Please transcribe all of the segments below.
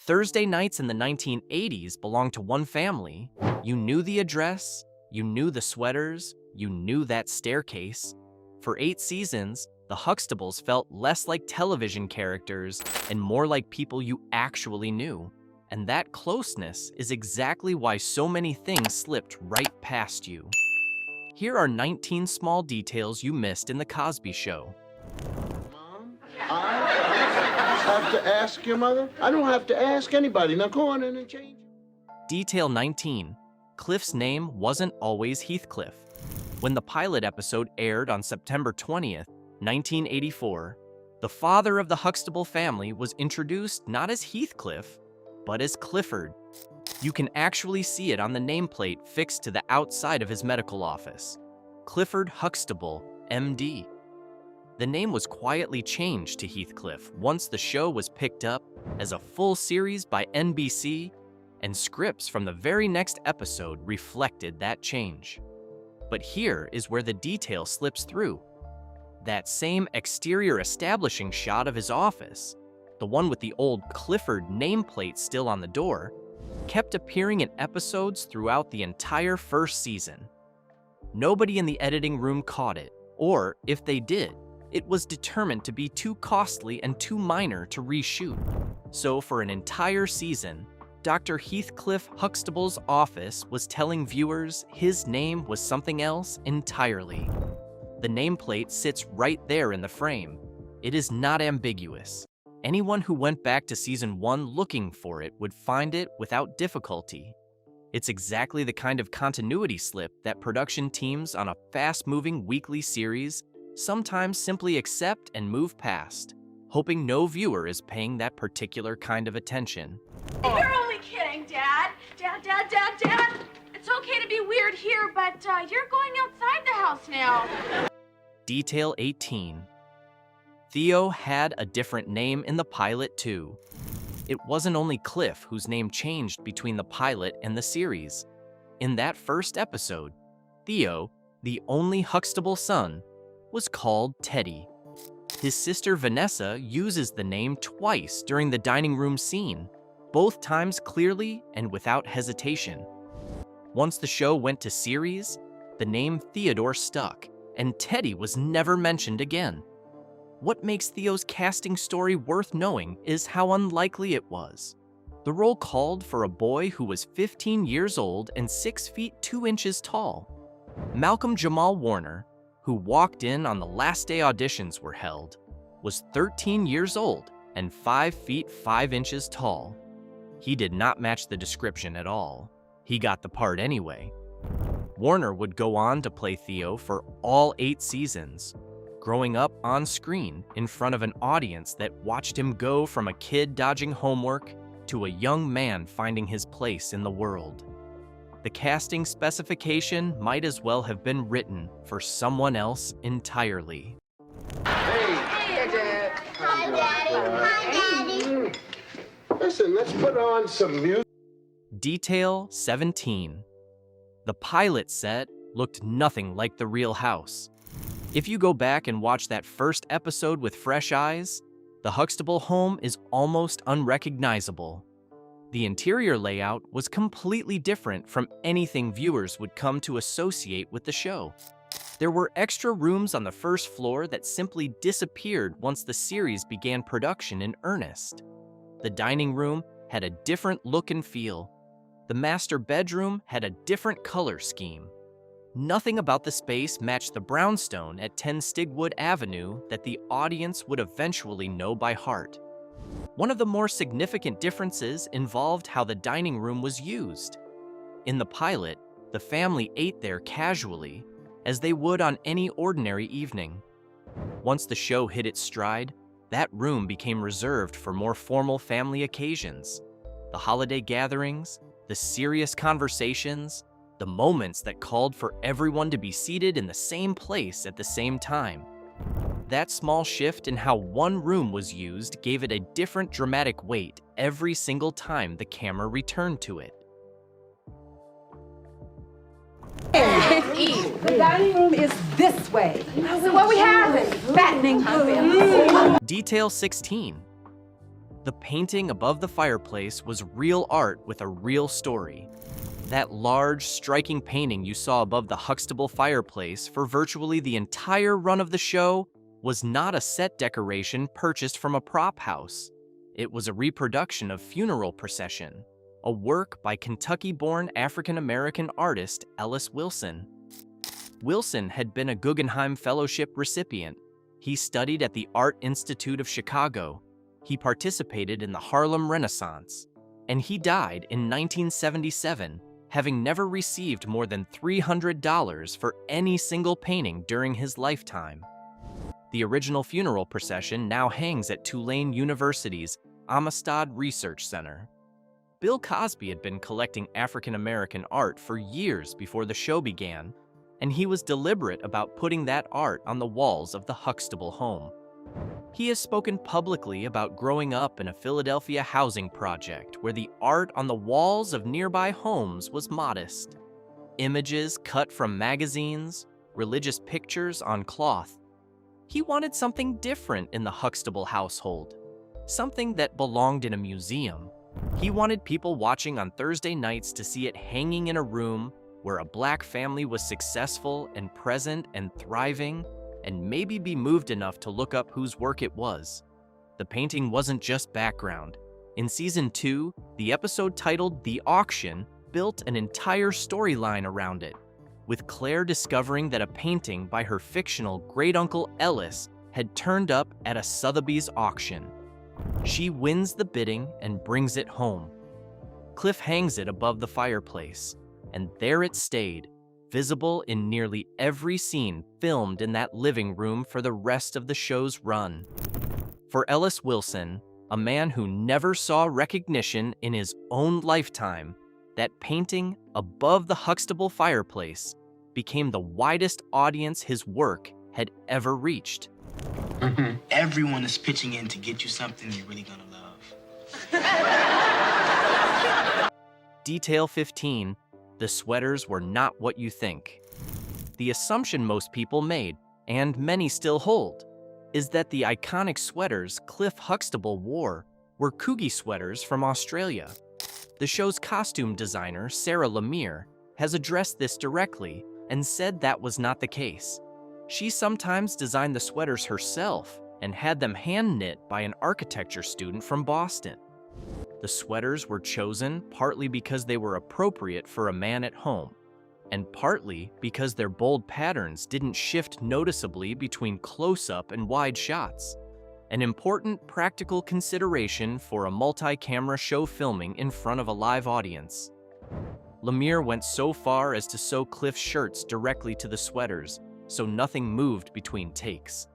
Thursday nights in the 1980s belonged to one family. You knew the address, you knew the sweaters, you knew that staircase. For 8 seasons, the Huxtables felt less like television characters and more like people you actually knew. And that closeness is exactly why so many things slipped right past you. Here are 19 small details you missed in The Cosby Show. Mom, I have to ask your mother? I don't have to ask anybody. Now go on in and change. Detail 19. Cliff's name wasn't always Heathcliff. When the pilot episode aired on September 20th, 1984, the father of the Huxtable family was introduced not as Heathcliff, but as Clifford. You can actually see it on the nameplate fixed to the outside of his medical office. Clifford Huxtable, MD. The name was quietly changed to Heathcliff once the show was picked up as a full series by NBC, and scripts from the very next episode reflected that change. But here is where the detail slips through. That same exterior establishing shot of his office, the one with the old Clifford nameplate still on the door, kept appearing in episodes throughout the entire first season. Nobody in the editing room caught it, or if they did, it was determined to be too costly and too minor to reshoot. So for an entire season, Dr. Heathcliff Huxtable's office was telling viewers his name was something else entirely. The nameplate sits right there in the frame. It is not ambiguous. Anyone who went back to season 1 looking for it would find it without difficulty. It's exactly the kind of continuity slip that production teams on a fast-moving weekly series sometimes simply accept and move past, hoping no viewer is paying that particular kind of attention. You're only kidding, Dad. Dad. It's okay to be weird here, but you're going outside the house now. Detail 18. Theo had a different name in the pilot too. It wasn't only Cliff whose name changed between the pilot and the series. In that first episode, Theo, the only Huxtable son, was called Teddy. His sister Vanessa uses the name twice during the dining room scene, both times clearly and without hesitation. Once the show went to series, the name Theodore stuck, and Teddy was never mentioned again. What makes Theo's casting story worth knowing is how unlikely it was. The role called for a boy who was 15 years old and 6 feet 2 inches tall. Malcolm Jamal Warner, who walked in on the last day auditions were held, was 13 years old and 5 feet 5 inches tall. He did not match the description at all. He got the part anyway. Warner would go on to play Theo for all 8 seasons, growing up on screen in front of an audience that watched him go from a kid dodging homework to a young man finding his place in the world. The casting specification might as well have been written for someone else entirely. Hey, Dad. Hi, Daddy. Listen, let's put on some music. Detail 17. The pilot set looked nothing like the real house. If you go back and watch that first episode with fresh eyes, the Huxtable home is almost unrecognizable. The interior layout was completely different from anything viewers would come to associate with the show. There were extra rooms on the first floor that simply disappeared once the series began production in earnest. The dining room had a different look and feel. The master bedroom had a different color scheme. Nothing about the space matched the brownstone at 10 Stigwood Avenue that the audience would eventually know by heart. One of the more significant differences involved how the dining room was used. In the pilot, the family ate there casually, as they would on any ordinary evening. Once the show hit its stride, that room became reserved for more formal family occasions. The holiday gatherings, the serious conversations, the moments that called for everyone to be seated in the same place at the same time. That small shift in how one room was used gave it a different dramatic weight every single time the camera returned to it. The dining room is this way. So what we have is fattening. Detail 16. The painting above the fireplace was real art with a real story. That large, striking painting you saw above the Huxtable fireplace for virtually the entire run of the show was not a set decoration purchased from a prop house. It was a reproduction of Funeral Procession, a work by Kentucky-born African-American artist Ellis Wilson. Wilson had been a Guggenheim Fellowship recipient. He studied at the Art Institute of Chicago. He participated in the Harlem Renaissance. And he died in 1977, having never received more than $300 for any single painting during his lifetime. The original Funeral Procession now hangs at Tulane University's Amistad Research Center. Bill Cosby had been collecting African-American art for years before the show began, and he was deliberate about putting that art on the walls of the Huxtable home. He has spoken publicly about growing up in a Philadelphia housing project where the art on the walls of nearby homes was modest. Images cut from magazines, religious pictures on cloth. He wanted something different in the Huxtable household, something that belonged in a museum. He wanted people watching on Thursday nights to see it hanging in a room where a Black family was successful and present and thriving, and maybe be moved enough to look up whose work it was. The painting wasn't just background. In Season 2, the episode titled The Auction built an entire storyline around it, with Claire discovering that a painting by her fictional great-uncle Ellis had turned up at a Sotheby's auction. She wins the bidding and brings it home. Cliff hangs it above the fireplace, and there it stayed, visible in nearly every scene filmed in that living room for the rest of the show's run. For Ellis Wilson, a man who never saw recognition in his own lifetime, that painting above the Huxtable fireplace became the widest audience his work had ever reached. Everyone is pitching in to get you something you're really gonna love. Detail 15. The sweaters were not what you think. The assumption most people made, and many still hold, is that the iconic sweaters Cliff Huxtable wore were Coogie sweaters from Australia. The show's costume designer, Sarah Lemire, has addressed this directly and said that was not the case. She sometimes designed the sweaters herself and had them hand-knit by an architecture student from Boston. The sweaters were chosen partly because they were appropriate for a man at home, and partly because their bold patterns didn't shift noticeably between close-up and wide shots, an important practical consideration for a multi-camera show filming in front of a live audience. Lemire went so far as to sew Cliff's shirts directly to the sweaters, so nothing moved between takes.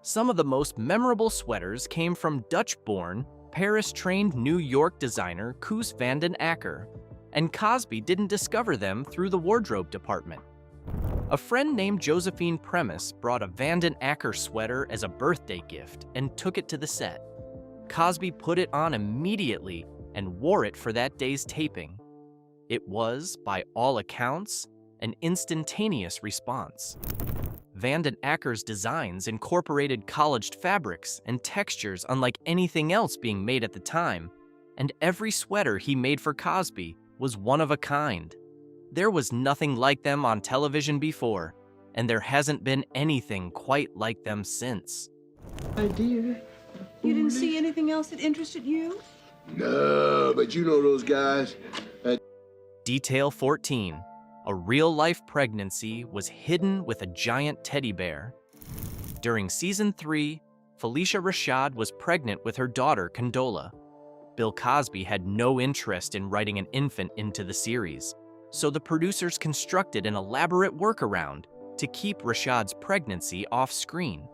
Some of the most memorable sweaters came from Dutch-born, Paris-trained New York designer Koos van den Akker, and Cosby didn't discover them through the wardrobe department. A friend named Josephine Premis brought a Van den Akker sweater as a birthday gift and took it to the set. Cosby put it on immediately and wore it for that day's taping. It was, by all accounts, an instantaneous response. Van den Akker's designs incorporated collaged fabrics and textures unlike anything else being made at the time, and every sweater he made for Cosby was one of a kind. There was nothing like them on television before, and there hasn't been anything quite like them since. My dear. You didn't see anything else that interested you? No, but you know those guys. Detail 14. A real-life pregnancy was hidden with a giant teddy bear. During Season 3, Felicia Rashad was pregnant with her daughter, Condola. Bill Cosby had no interest in writing an infant into the series, so the producers constructed an elaborate workaround to keep Rashad's pregnancy off-screen.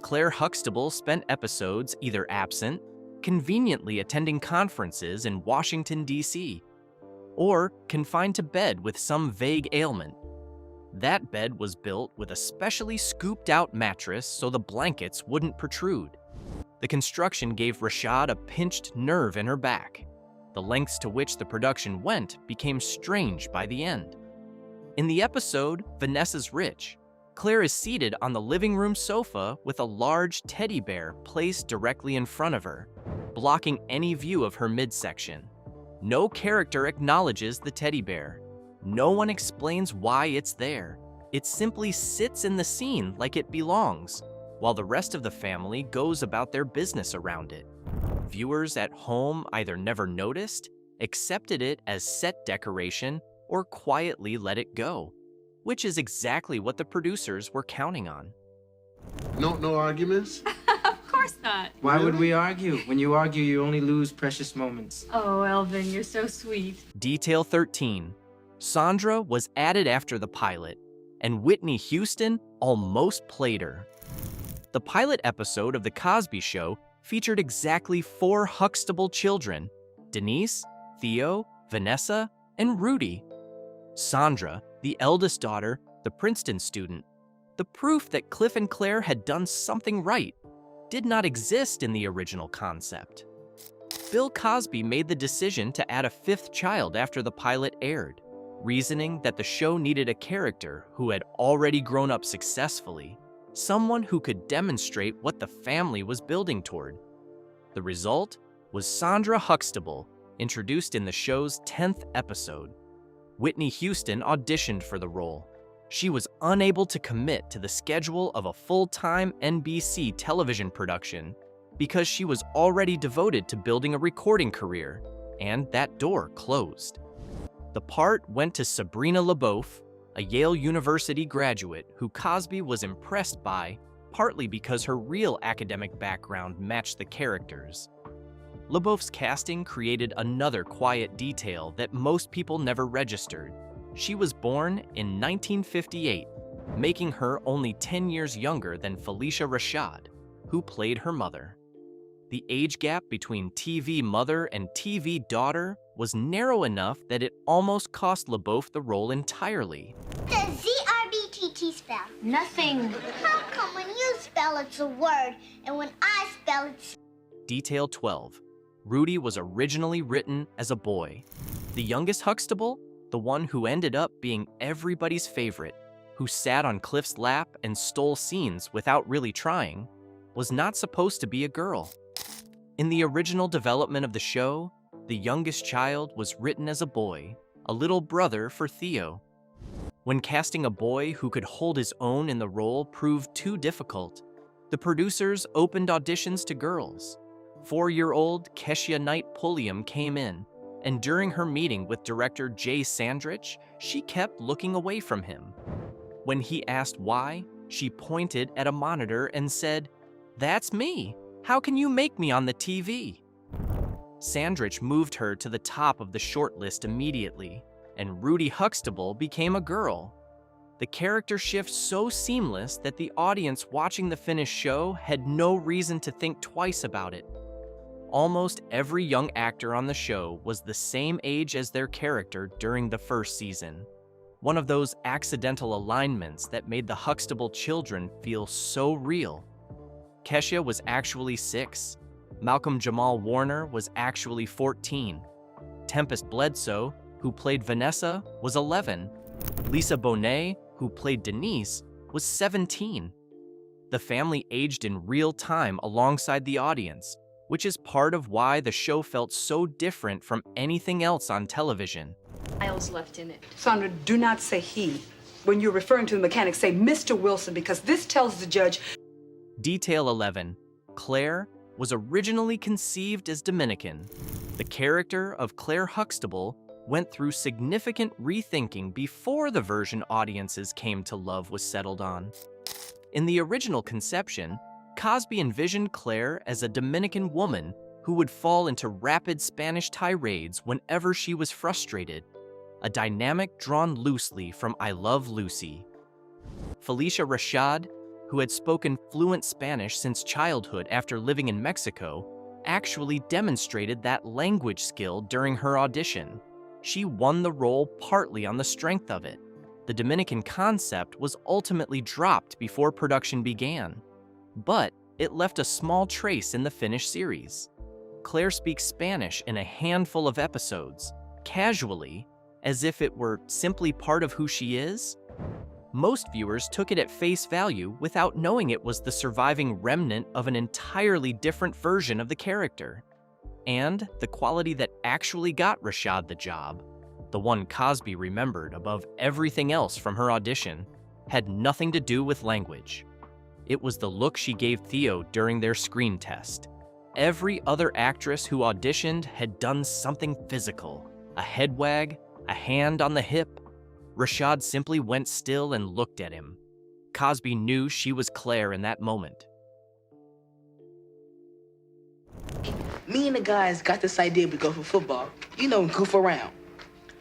Clair Huxtable spent episodes either absent, conveniently attending conferences in Washington, D.C., or confined to bed with some vague ailment. That bed was built with a specially scooped-out mattress so the blankets wouldn't protrude. The construction gave Rashad a pinched nerve in her back. The lengths to which the production went became strange by the end. In the episode, Vanessa's Rich, Claire is seated on the living room sofa with a large teddy bear placed directly in front of her. blocking any view of her midsection. No character acknowledges the teddy bear. No one explains why it's there. It simply sits in the scene like it belongs, while the rest of the family goes about their business around it. Viewers at home either never noticed, accepted it as set decoration, or quietly let it go, which is exactly what the producers were counting on. No arguments? Of course not. Why would we argue? When you argue, you only lose precious moments. Oh, Elvin, you're so sweet. Detail 13. Sondra was added after the pilot, and Whitney Houston almost played her. The pilot episode of The Cosby Show featured exactly 4 Huxtable children: Denise, Theo, Vanessa, and Rudy. Sondra, the eldest daughter, the Princeton student, the proof that Cliff and Clair had done something right, did not exist in the original concept. Bill Cosby made the decision to add a 5th child after the pilot aired, reasoning that the show needed a character who had already grown up successfully, someone who could demonstrate what the family was building toward. The result was Sondra Huxtable, introduced in the show's 10th episode. Whitney Houston auditioned for the role. She was unable to commit to the schedule of a full-time NBC television production because she was already devoted to building a recording career, and that door closed. The part went to Sabrina LaBeouf, a Yale University graduate who Cosby was impressed by, partly because her real academic background matched the characters. LaBeouf's casting created another quiet detail that most people never registered. She was born in 1958, making her only 10 years younger than Phylicia Rashad, who played her mother. The age gap between TV mother and TV daughter was narrow enough that it almost cost LaBeouf the role entirely. Does Z-R-B-T-T spell? Nothing. How come when you spell it's a word, and when I spell it's... Detail 12. Rudy was originally written as a boy. The youngest Huxtable, the one who ended up being everybody's favorite, who sat on Cliff's lap and stole scenes without really trying, was not supposed to be a girl. In the original development of the show, the youngest child was written as a boy, a little brother for Theo. When casting a boy who could hold his own in the role proved too difficult, the producers opened auditions to girls. 4-year-old Keshia Knight Pulliam came in, and during her meeting with director Jay Sandrich, she kept looking away from him. When he asked why, she pointed at a monitor and said, "That's me. How can you make me on the TV?" Sandrich moved her to the top of the shortlist immediately, and Rudy Huxtable became a girl. The character shift so seamless that the audience watching the finished show had no reason to think twice about it. Almost every young actor on the show was the same age as their character during the first season. One of those accidental alignments that made the Huxtable children feel so real. Keshia was actually 6. Malcolm Jamal Warner was actually 14. Tempest Bledsoe, who played Vanessa, was 11. Lisa Bonet, who played Denise, was 17. The family aged in real time alongside the audience, which is part of why the show felt so different from anything else on television. Miles left in it. Sondra, do not say he. When you're referring to the mechanic, say Mr. Wilson, because this tells the judge... Detail 11. Clair was originally conceived as Dominican. The character of Clair Huxtable went through significant rethinking before the version audiences came to love was settled on. In the original conception, Cosby envisioned Clair as a Dominican woman who would fall into rapid Spanish tirades whenever she was frustrated, a dynamic drawn loosely from I Love Lucy. Phylicia Rashad, who had spoken fluent Spanish since childhood after living in Mexico, actually demonstrated that language skill during her audition. She won the role partly on the strength of it. The Dominican concept was ultimately dropped before production began, but it left a small trace in the finished series. Clair speaks Spanish in a handful of episodes, casually, as if it were simply part of who she is. Most viewers took it at face value without knowing it was the surviving remnant of an entirely different version of the character. And the quality that actually got Rashad the job, the one Cosby remembered above everything else from her audition, had nothing to do with language. It was the look she gave Theo during their screen test. Every other actress who auditioned had done something physical, a head wag, a hand on the hip. Rashad simply went still and looked at him. Cosby knew she was Clair in that moment. Me and the guys got this idea to go for football. You know, goof around.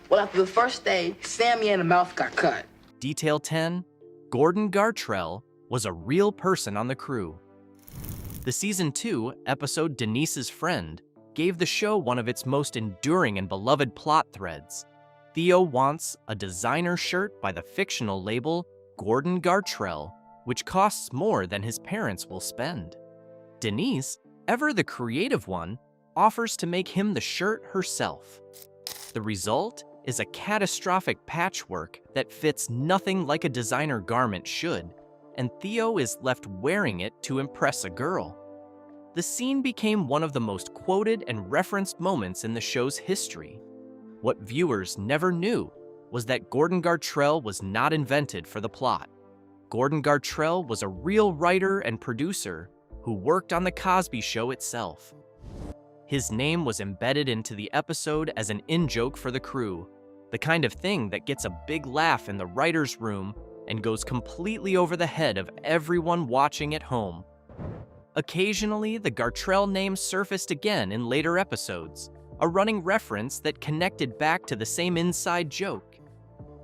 Well, after the first day, Sammy and the mouth got cut. Detail 10, Gordon Gartrell was a real person on the crew. The season 2 episode Denise's Friend gave the show one of its most enduring and beloved plot threads. Theo wants a designer shirt by the fictional label Gordon Gartrell, which costs more than his parents will spend. Denise, ever the creative one, offers to make him the shirt herself. The result is a catastrophic patchwork that fits nothing like a designer garment should, and Theo is left wearing it to impress a girl. The scene became one of the most quoted and referenced moments in the show's history. What viewers never knew was that Gordon Gartrell was not invented for the plot. Gordon Gartrell was a real writer and producer who worked on The Cosby Show itself. His name was embedded into the episode as an in-joke for the crew, the kind of thing that gets a big laugh in the writer's room and goes completely over the head of everyone watching at home. Occasionally, the Gartrell name surfaced again in later episodes, a running reference that connected back to the same inside joke.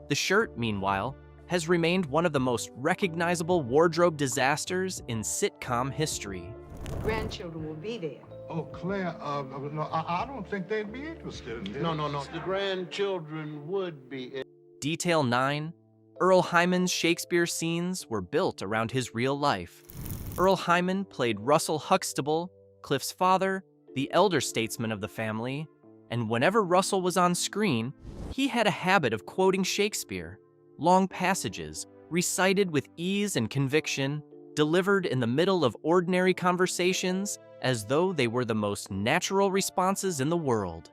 The shirt, meanwhile, has remained one of the most recognizable wardrobe disasters in sitcom history. Grandchildren will be there. Oh, Claire, no, I don't think they'd be interested in this. No. The grandchildren would be. Detail 9, Earl Hyman's Shakespeare scenes were built around his real life. Earl Hyman played Russell Huxtable, Cliff's father, the elder statesman of the family, and whenever Russell was on screen, he had a habit of quoting Shakespeare, long passages, recited with ease and conviction, delivered in the middle of ordinary conversations as though they were the most natural responses in the world.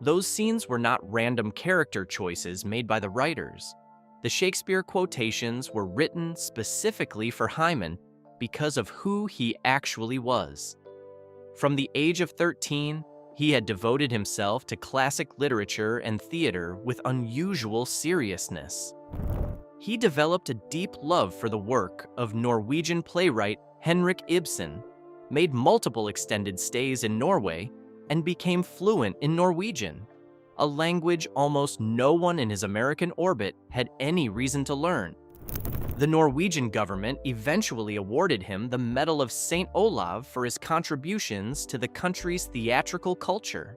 Those scenes were not random character choices made by the writers. The Shakespeare quotations were written specifically for Hyman because of who he actually was. From the age of 13, he had devoted himself to classic literature and theater with unusual seriousness. He developed a deep love for the work of Norwegian playwright Henrik Ibsen, made multiple extended stays in Norway, and became fluent in Norwegian, a language almost no one in his American orbit had any reason to learn. The Norwegian government eventually awarded him the Medal of St. Olav for his contributions to the country's theatrical culture.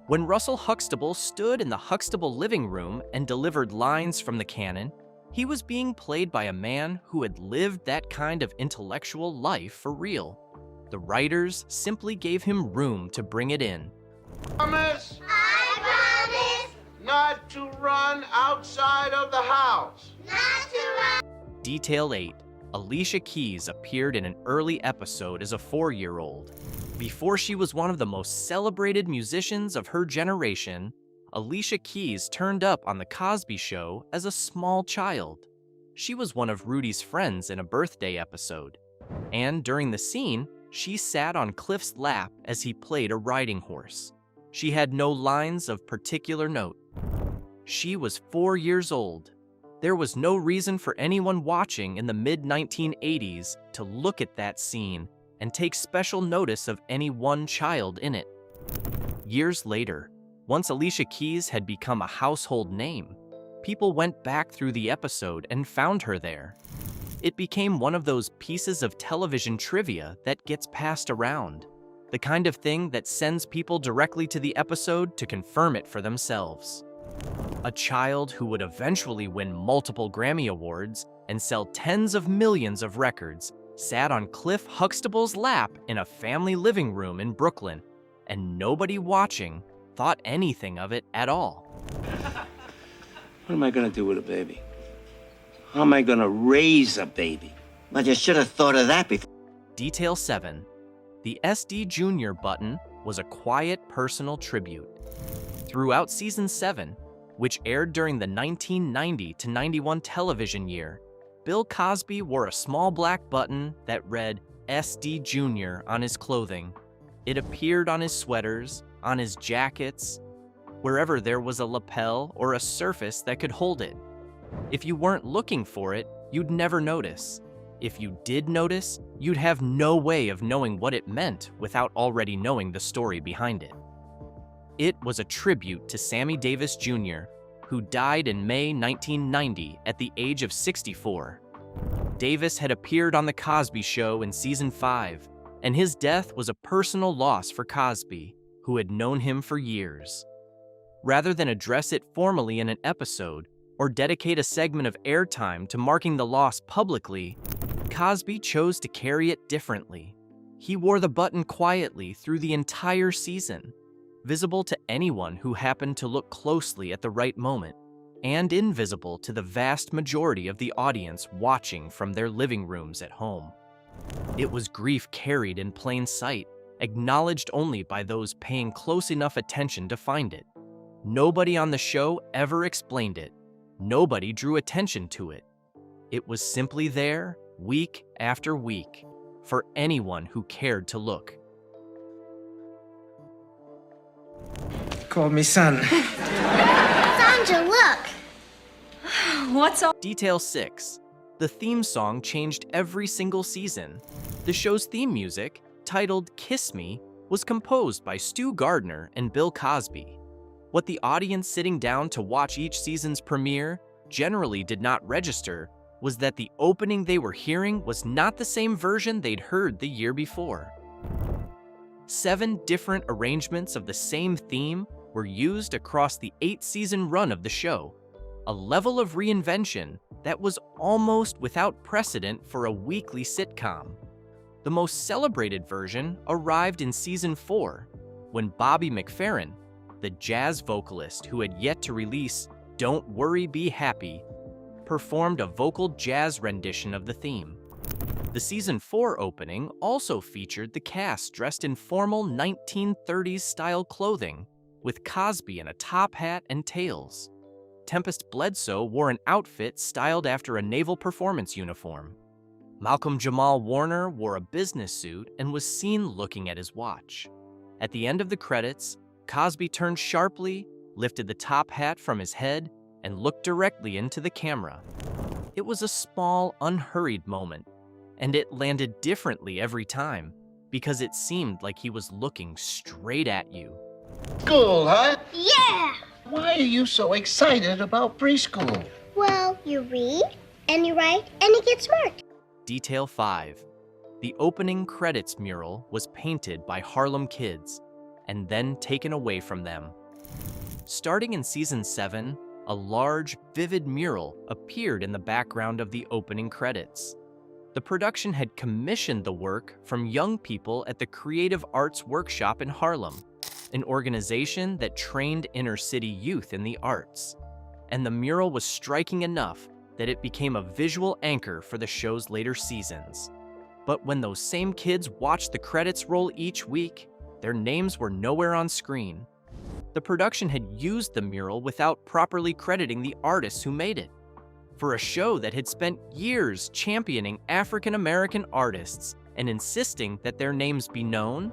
When Russell Huxtable stood in the Huxtable living room and delivered lines from the canon, he was being played by a man who had lived that kind of intellectual life for real. The writers simply gave him room to bring it in. Promise I promise not to run outside of the house. not to run. Detail 8. Alicia Keys appeared in an early episode as a 4-year-old. Before she was one of the most celebrated musicians of her generation, Alicia Keys turned up on The Cosby Show as a small child. She was one of Rudy's friends in a birthday episode. And during the scene, she sat on Cliff's lap as he played a riding horse. She had no lines of particular note. She was 4 years old. There was no reason for anyone watching in the mid-1980s to look at that scene and take special notice of any one child in it. Years later, once Alicia Keys had become a household name, people went back through the episode and found her there. It became one of those pieces of television trivia that gets passed around, the kind of thing that sends people directly to the episode to confirm it for themselves. A child who would eventually win multiple Grammy Awards and sell tens of millions of records sat on Cliff Huxtable's lap in a family living room in Brooklyn, and nobody watching thought anything of it at all. What am I gonna do with a baby? How am I gonna raise a baby? But you should have thought of that before. Detail 7. The SD Jr. button was a quiet personal tribute. Throughout season 7, which aired during the 1990 to 91 television year, Bill Cosby wore a small black button that read SD Jr. on his clothing. It appeared on his sweaters, on his jackets, wherever there was a lapel or a surface that could hold it. If you weren't looking for it, you'd never notice. If you did notice, you'd have no way of knowing what it meant without already knowing the story behind it. It was a tribute to Sammy Davis Jr., who died in May 1990 at the age of 64. Davis had appeared on The Cosby Show in season 5, and his death was a personal loss for Cosby, who had known him for years. Rather than address it formally in an episode or dedicate a segment of airtime to marking the loss publicly, Cosby chose to carry it differently. He wore the button quietly through the entire season, visible to anyone who happened to look closely at the right moment, and invisible to the vast majority of the audience watching from their living rooms at home. It was grief carried in plain sight, acknowledged only by those paying close enough attention to find it. Nobody on the show ever explained it. Nobody drew attention to it. It was simply there, week after week, for anyone who cared to look. Call me son. Sondra, look. What's all? Detail 6. The theme song changed every single season. The show's theme music, titled Kiss Me, was composed by Stu Gardner and Bill Cosby. What the audience sitting down to watch each season's premiere generally did not register was that the opening they were hearing was not the same version they'd heard the year before. 7 different arrangements of the same theme were used across the 8-season run of the show, a level of reinvention that was almost without precedent for a weekly sitcom. The most celebrated version arrived in season 4, when Bobby McFerrin, the jazz vocalist who had yet to release Don't Worry, Be Happy, performed a vocal jazz rendition of the theme. The season 4 opening also featured the cast dressed in formal 1930s style clothing, with Cosby in a top hat and tails. Tempest Bledsoe wore an outfit styled after a naval performance uniform. Malcolm Jamal Warner wore a business suit and was seen looking at his watch. At the end of the credits, Cosby turned sharply, lifted the top hat from his head, and looked directly into the camera. It was a small, unhurried moment, and it landed differently every time because it seemed like he was looking straight at you. School, huh? Yeah. Why are you so excited about preschool? Well, you read, and you write, and you get smart. Detail 5. The opening credits mural was painted by Harlem kids and then taken away from them. Starting in season 7, a large, vivid mural appeared in the background of the opening credits. The production had commissioned the work from young people at the Creative Arts Workshop in Harlem, an organization that trained inner-city youth in the arts. And the mural was striking enough that it became a visual anchor for the show's later seasons. But when those same kids watched the credits roll each week, their names were nowhere on screen. The production had used the mural without properly crediting the artists who made it. For a show that had spent years championing African-American artists and insisting that their names be known,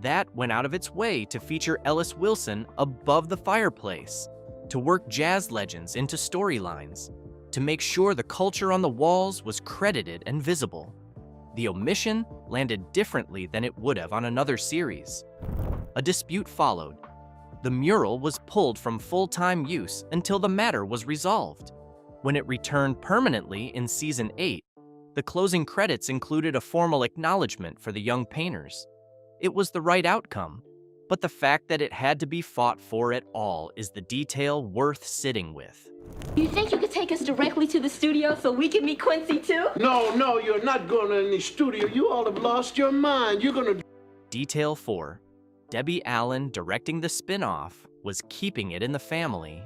that went out of its way to feature Ellis Wilson above the fireplace, to work jazz legends into storylines, to make sure the culture on the walls was credited and visible. The omission landed differently than it would have on another series. A dispute followed. The mural was pulled from full-time use until the matter was resolved. When it returned permanently in season 8, the closing credits included a formal acknowledgement for the young painters. It was the right outcome, but the fact that it had to be fought for at all is the detail worth sitting with. You think you could take us directly to the studio so we can meet Quincy too? No, you're not going to any studio. You all have lost your mind. You're going to... Detail 4. Debbie Allen directing the spin-off was keeping it in the family.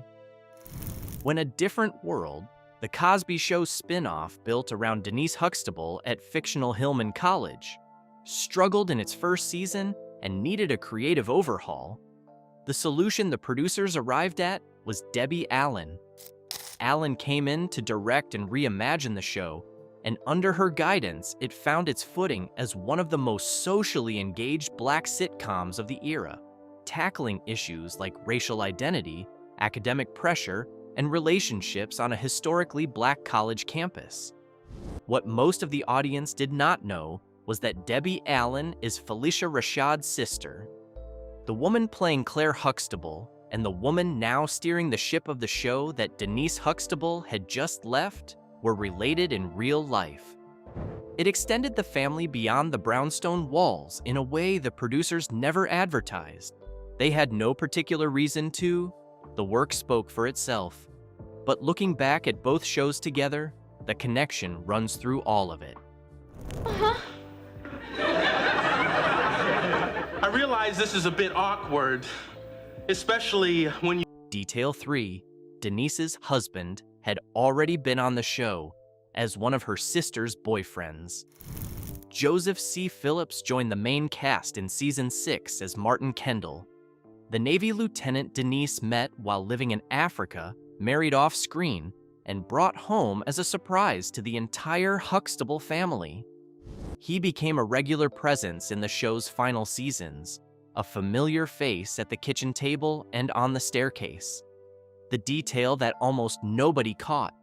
When A Different World, the Cosby Show spin-off built around Denise Huxtable at fictional Hillman College, struggled in its first season and needed a creative overhaul, the solution the producers arrived at was Debbie Allen. Allen came in to direct and reimagine the show, and under her guidance, it found its footing as one of the most socially engaged black sitcoms of the era, tackling issues like racial identity, academic pressure, and relationships on a historically black college campus. What most of the audience did not know was that Debbie Allen is Felicia Rashad's sister. The woman playing Claire Huxtable and the woman now steering the ship of the show that Denise Huxtable had just left were related in real life. It extended the family beyond the brownstone walls in a way the producers never advertised. They had no particular reason to. The work spoke for itself. But looking back at both shows together, the connection runs through all of it. I realize this is a bit awkward, especially when you... Detail 3. Denise's husband had already been on the show as one of her sister's boyfriends. Joseph C. Phillips joined the main cast in season 6 as Martin Kendall. The Navy lieutenant Denise met while living in Africa, married off-screen, and brought home as a surprise to the entire Huxtable family. He became a regular presence in the show's final seasons, a familiar face at the kitchen table and on the staircase. The detail that almost nobody caught.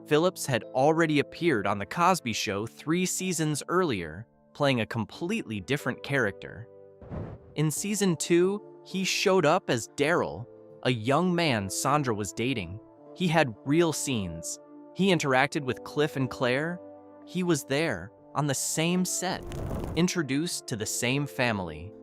Phillips had already appeared on The Cosby Show 3 seasons earlier, playing a completely different character. In season 2, he showed up as Daryl, a young man Sondra was dating. He had real scenes. He interacted with Cliff and Clair. He was there, on the same set, introduced to the same family.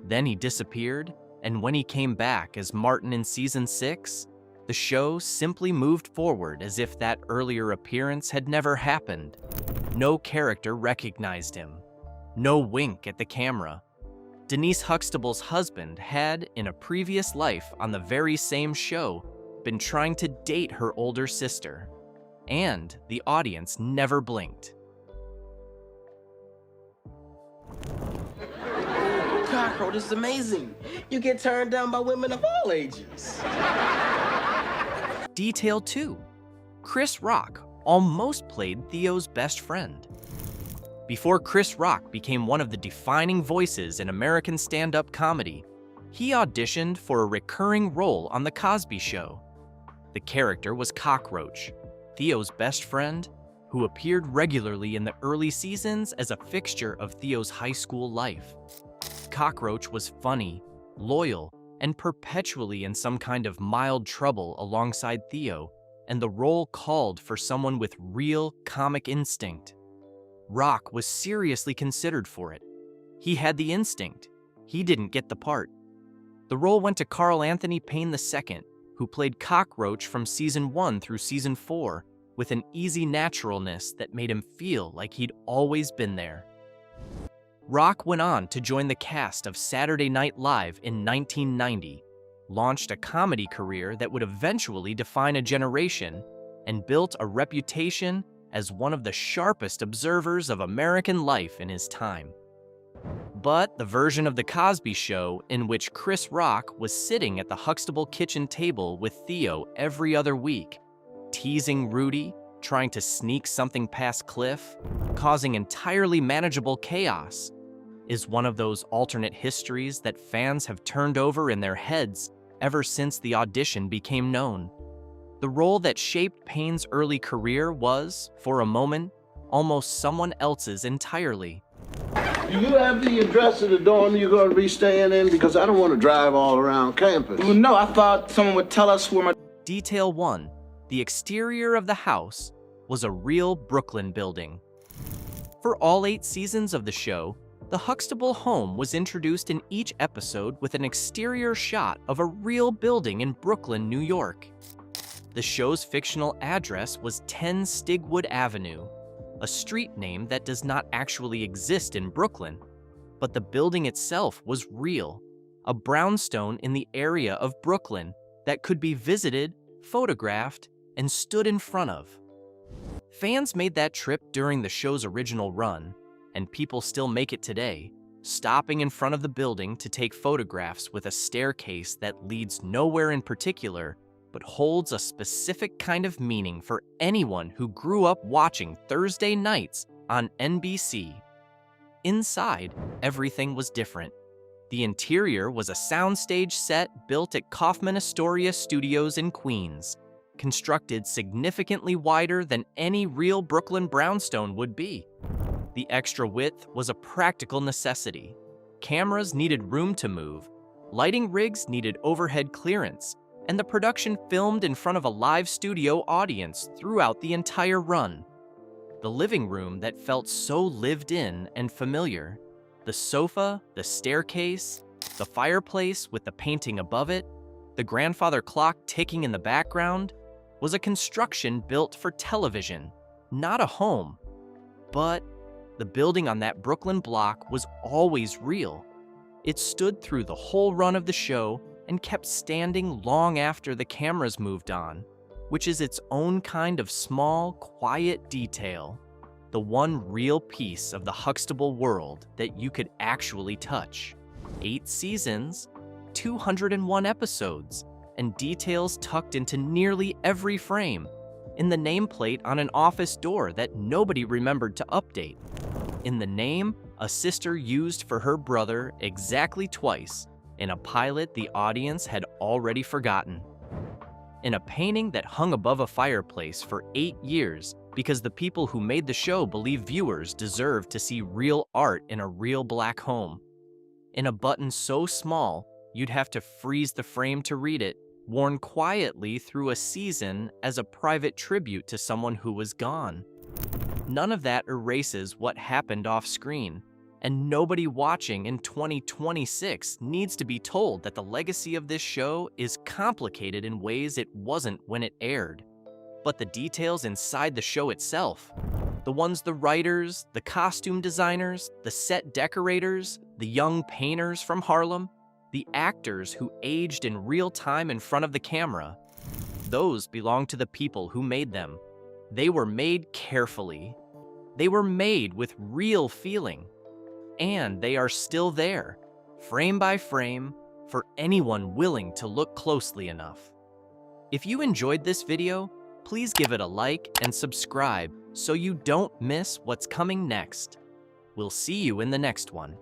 Then he disappeared, and when he came back as Martin in season 6, the show simply moved forward as if that earlier appearance had never happened. No character recognized him. No wink at the camera. Denise Huxtable's husband had, in a previous life on the very same show, been trying to date her older sister. And the audience never blinked. Cockroach, this is amazing. You get turned down by women of all ages. Detail 2. Chris Rock almost played Theo's best friend. Before Chris Rock became one of the defining voices in American stand-up comedy, he auditioned for a recurring role on The Cosby Show. The character was Cockroach, Theo's best friend, who appeared regularly in the early seasons as a fixture of Theo's high school life. Cockroach was funny, loyal, and perpetually in some kind of mild trouble alongside Theo, and the role called for someone with real comic instinct. Rock was seriously considered for it. He had the instinct. He didn't get the part. The role went to Carl Anthony Payne II, who played Cockroach from season 1 through season 4 with an easy naturalness that made him feel like he'd always been there. Rock went on to join the cast of Saturday Night Live in 1990, launched a comedy career that would eventually define a generation, and built a reputation as one of the sharpest observers of American life in his time. But the version of The Cosby Show in which Chris Rock was sitting at the Huxtable kitchen table with Theo every other week, teasing Rudy, trying to sneak something past Cliff, causing entirely manageable chaos, is one of those alternate histories that fans have turned over in their heads ever since the audition became known. The role that shaped Payne's early career was, for a moment, almost someone else's entirely. Do you have the address of the dorm you're going to be staying in? Because I don't want to drive all around campus. Well, no, I thought someone would tell us where my... Detail 1. The exterior of the house was a real Brooklyn building. For all 8 seasons of the show, the Huxtable home was introduced in each episode with an exterior shot of a real building in Brooklyn, New York. The show's fictional address was 10 Stigwood Avenue, a street name that does not actually exist in Brooklyn, but the building itself was real, a brownstone in the area of Brooklyn that could be visited, photographed, and stood in front of. Fans made that trip during the show's original run, and people still make it today, stopping in front of the building to take photographs with a staircase that leads nowhere in particular, but holds a specific kind of meaning for anyone who grew up watching Thursday nights on NBC. Inside, everything was different. The interior was a soundstage set built at Kaufman Astoria Studios in Queens, constructed significantly wider than any real Brooklyn brownstone would be. The extra width was a practical necessity. Cameras needed room to move, lighting rigs needed overhead clearance, and the production filmed in front of a live studio audience throughout the entire run. The living room that felt so lived in and familiar, the sofa, the staircase, the fireplace with the painting above it, the grandfather clock ticking in the background, was a construction built for television, not a home. But the building on that Brooklyn block was always real. It stood through the whole run of the show and kept standing long after the cameras moved on, which is its own kind of small, quiet detail, the one real piece of the Huxtable world that you could actually touch. 8 seasons, 201 episodes, and details tucked into nearly every frame, in the nameplate on an office door that nobody remembered to update, in the name a sister used for her brother exactly twice, in a pilot the audience had already forgotten, in a painting that hung above a fireplace for 8 years because the people who made the show believed viewers deserved to see real art in a real black home, in a button so small you'd have to freeze the frame to read it, worn quietly through a season as a private tribute to someone who was gone. None of that erases what happened off screen, and nobody watching in 2026 needs to be told that the legacy of this show is complicated in ways it wasn't when it aired. But the details inside the show itself, the ones the writers, the costume designers, the set decorators, the young painters from Harlem, the actors who aged in real time in front of the camera, those belong to the people who made them. They were made carefully. They were made with real feeling. And they are still there, frame by frame, for anyone willing to look closely enough. If you enjoyed this video, please give it a like and subscribe so you don't miss what's coming next. We'll see you in the next one.